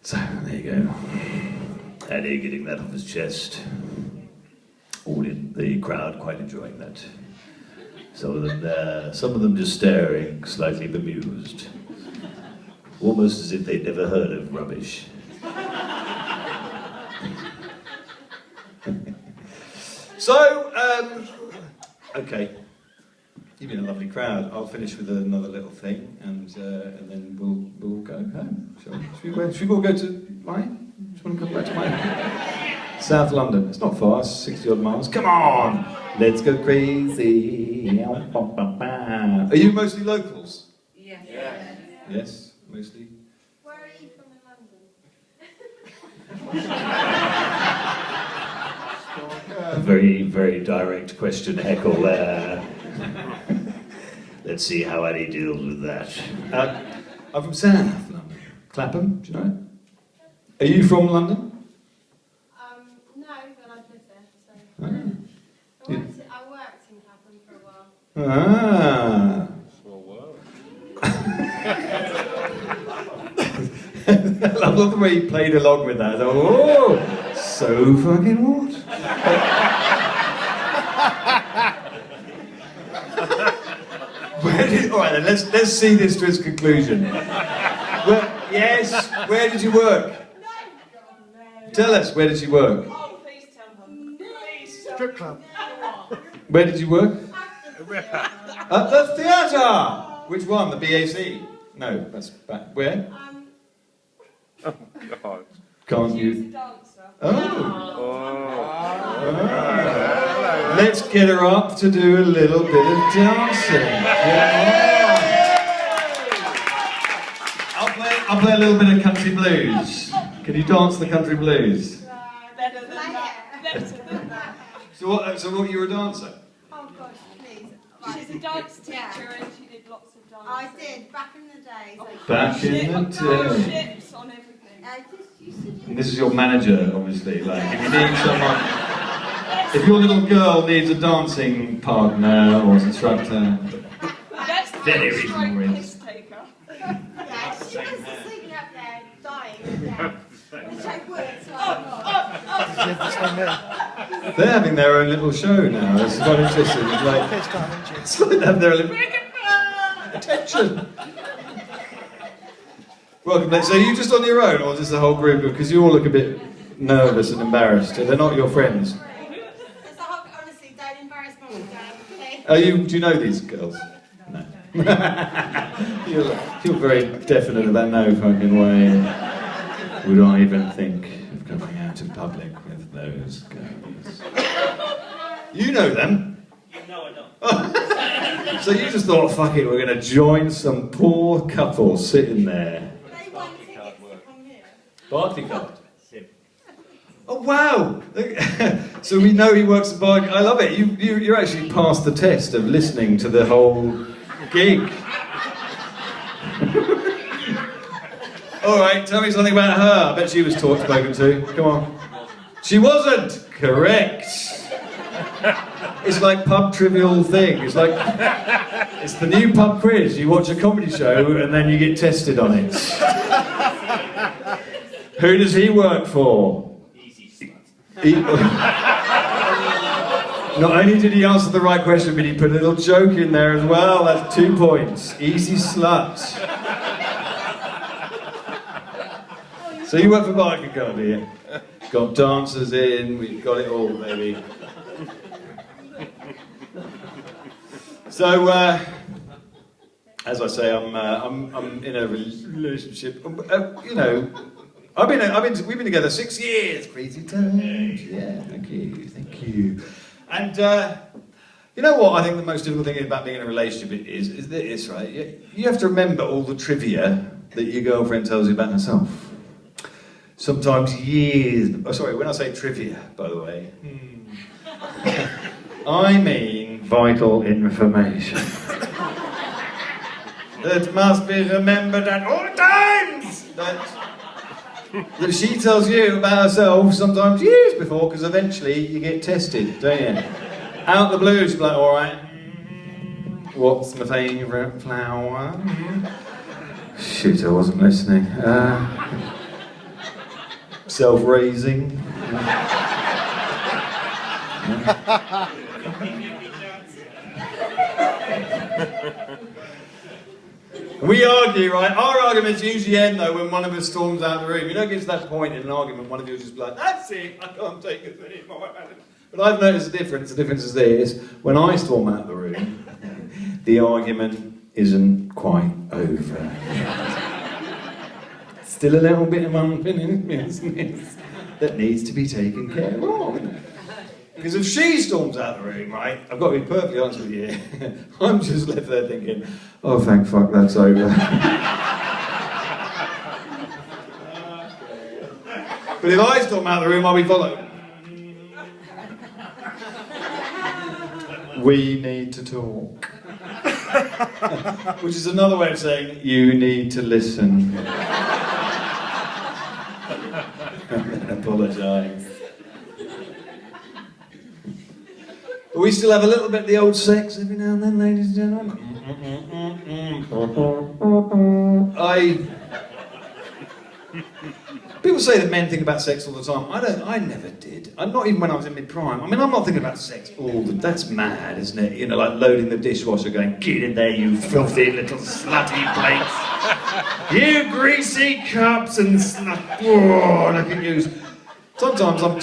So, there you go. Eddie getting that off his chest. All in the crowd quite enjoying that. Some of them there, some of them just staring, slightly bemused. Almost as if they'd never heard of rubbish. So, okay. You've been a lovely crowd. I'll finish with another little thing, and then we'll go home. Should we all go to mine? Do you want to come back to mine? South London. It's not far. It's 60 odd miles. Come on, let's go crazy. Are you mostly locals? Yes. Yes, mostly. Where are you from in London? A very, very direct question, Heckle there. Let's see how Eddie deals with that. I'm from South London. Clapham, do you know it? Are you from London? No, but I've lived there, so... Ah. I worked in Clapham for a while. Ah. I love the way you played along with that. Oh, so fucking what? Alright then, let's see this to its conclusion. Where did you work? Tell us, where did you work? Oh, please tell them. Please tell Strip club. Where did you work? At the theatre! Which one? The BAC? No, that's back. Where? Oh, God. Can't She was a you? dancer. Oh. Oh. Let's get her up to do a little bit of dancing. Yeah. I'll play a little bit of country blues. Can you dance the country blues? Better than that. Better than that. So what? You were a dancer? Oh gosh, please. She's a dance teacher and she did lots of dancing. I did, back in the day. Back in the day. Ships on everything. I just used to do... And this is your manager, obviously. Like, if you need someone, if your little girl needs a dancing partner or instructor, That's very straight reasonable. piss taker. Yeah, she was sleeping up there, dying. Yeah. Which I would, so they're having their own little show now. It's quite interesting. It's like, it's like they have their little... Attention! Welcome. So are you just on your own, or is this the whole group? Because you all look a bit nervous and embarrassed. They're not your friends. It's a whole, honestly, don't embarrass mum and dad, okay? Do you know these girls? No. You're very definite about no fucking way. Would I even think of going out in public with those girls? You know them? No, I don't. So you just thought, fuck it, we're going to join some poor couple sitting there. They won tickets to come here. Barclaycard. Oh wow! So we know he works at Barclaycard. I love it. You're actually passed the test of listening to the whole gig. All right, tell me something about her. I bet she was spoken to. Come on. She wasn't correct. It's like pub trivial thing. It's like it's the new pub quiz. You watch a comedy show and then you get tested on it. Who does he work for? Easy. Not only did he answer the right question, but he put a little joke in there as well. That's 2 points. Easy slut. So you work for Barclaycard, do you? Got dancers in. We've got it all, baby. So, as I say, I'm in a relationship. You know, we've been together 6 years. Crazy times. Yeah, thank you. And you know what? I think the most difficult thing about being in a relationship is this, right? You have to remember all the trivia that your girlfriend tells you about herself. Sometimes years. Oh, sorry. When I say trivia, by the way, I mean vital information. That must be remembered at all times. That she tells you about herself sometimes years before, because eventually you get tested, don't you? Out the blue, she's like, all right, what's my favourite flower? Shit, I wasn't listening. self-raising. We argue, right? Our arguments usually end, though, when one of us storms out of the room. You know, it gets to that point in an argument, one of you will just be like, that's it, I can't take it anymore. But I've noticed a difference. The difference is this. When I storm out of the room, the argument isn't quite over. Still a little bit of unfinished business that needs to be taken care of. Because if she storms out of the room, right, I've got to be perfectly honest with you, I'm just left there thinking, oh, thank fuck, that's over. But if I storm out of the room, I'll be followed. We need to talk. Which is another way of saying, you need to listen. And apologise. But we still have a little bit of the old sex every now and then, ladies and gentlemen. People say that men think about sex all the time. I never did. I'm not even when I was in mid-prime. I mean, I'm not thinking about sex all the time. That's mad, isn't it? You know, like loading the dishwasher going, get in there, you filthy little slutty plates. You greasy cups and slut. Oh, look at you. Sometimes I'm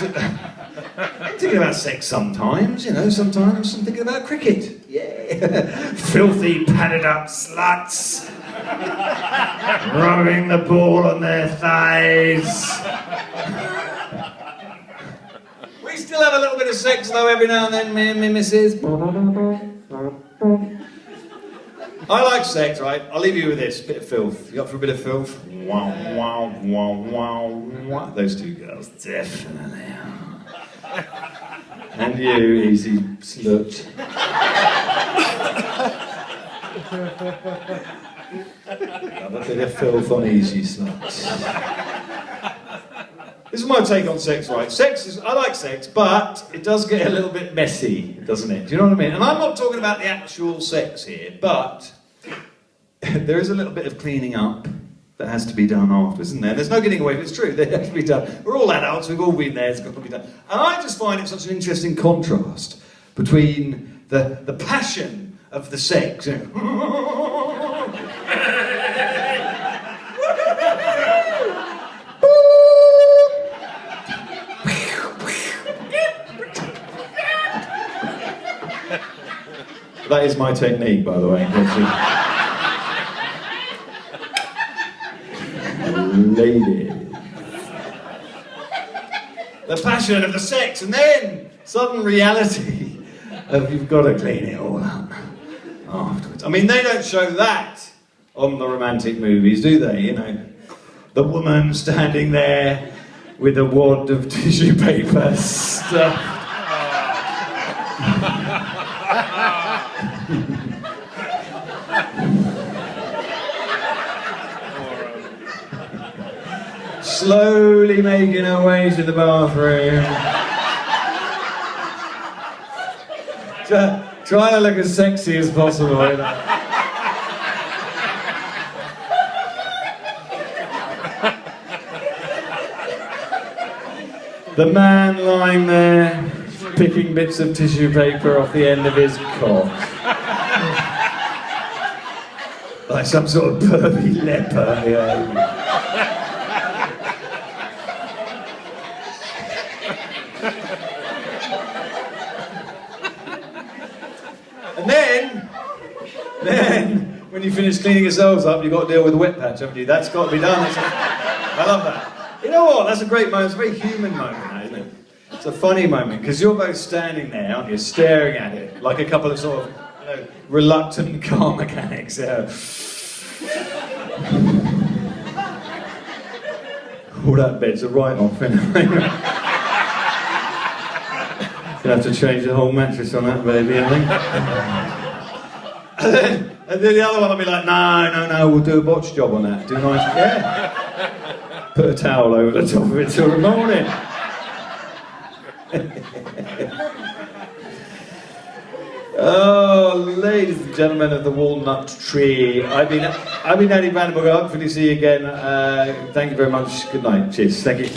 thinking about sex sometimes, you know, sometimes I'm thinking about cricket. Yeah. Filthy, padded up sluts. Rubbing the ball on their thighs. We still have a little bit of sex though every now and then, me and my missus. I like sex, right? I'll leave you with this, bit of filth. You up for a bit of filth? Wow, wow, wow, wow, wow. Those two girls, definitely are. And you, easy slut. Have a bit of filth on easy sluts. This is my take on sex, right? I like sex, but it does get a little bit messy, doesn't it? Do you know what I mean? And I'm not talking about the actual sex here, but there is a little bit of cleaning up that has to be done afterwards, isn't there? There's no getting away from it. It's true, that has to be done. We're all adults, we've all been there, it's got to be done. And I just find it such an interesting contrast between the passion of the sex. You know? That is my technique, by the way. Ladies. The passion of the sex, and then sudden reality of you've got to clean it all up afterwards. I mean, they don't show that on the romantic movies, do they? You know, the woman standing there with a wad of tissue paper stuffed. Slowly making her way to the bathroom. Trying to look as sexy as possible. You know? The man lying there, picking bits of tissue paper off the end of his cock. Like some sort of pervy leper, yeah. And then, when you finish cleaning yourselves up, you've got to deal with the wet patch, haven't you? That's got to be done. I love that. You know what? That's a great moment. It's a very human moment, isn't it? It's a funny moment, because you're both standing there, aren't you, staring at it, like a couple of sort of, you know, reluctant car mechanics. Yeah. All that bed's a write-off, anyway. You'll have to change the whole mattress on that baby, I think. And then the other one will be like, no, we'll do a botch job on that. Do a nice, yeah. Put a towel over the top of it till the morning. Oh, ladies and gentlemen of the Walnut Tree, I've been Andy Vandenberg. Hopefully see you again. Thank you very much. Good night. Cheers. Thank you.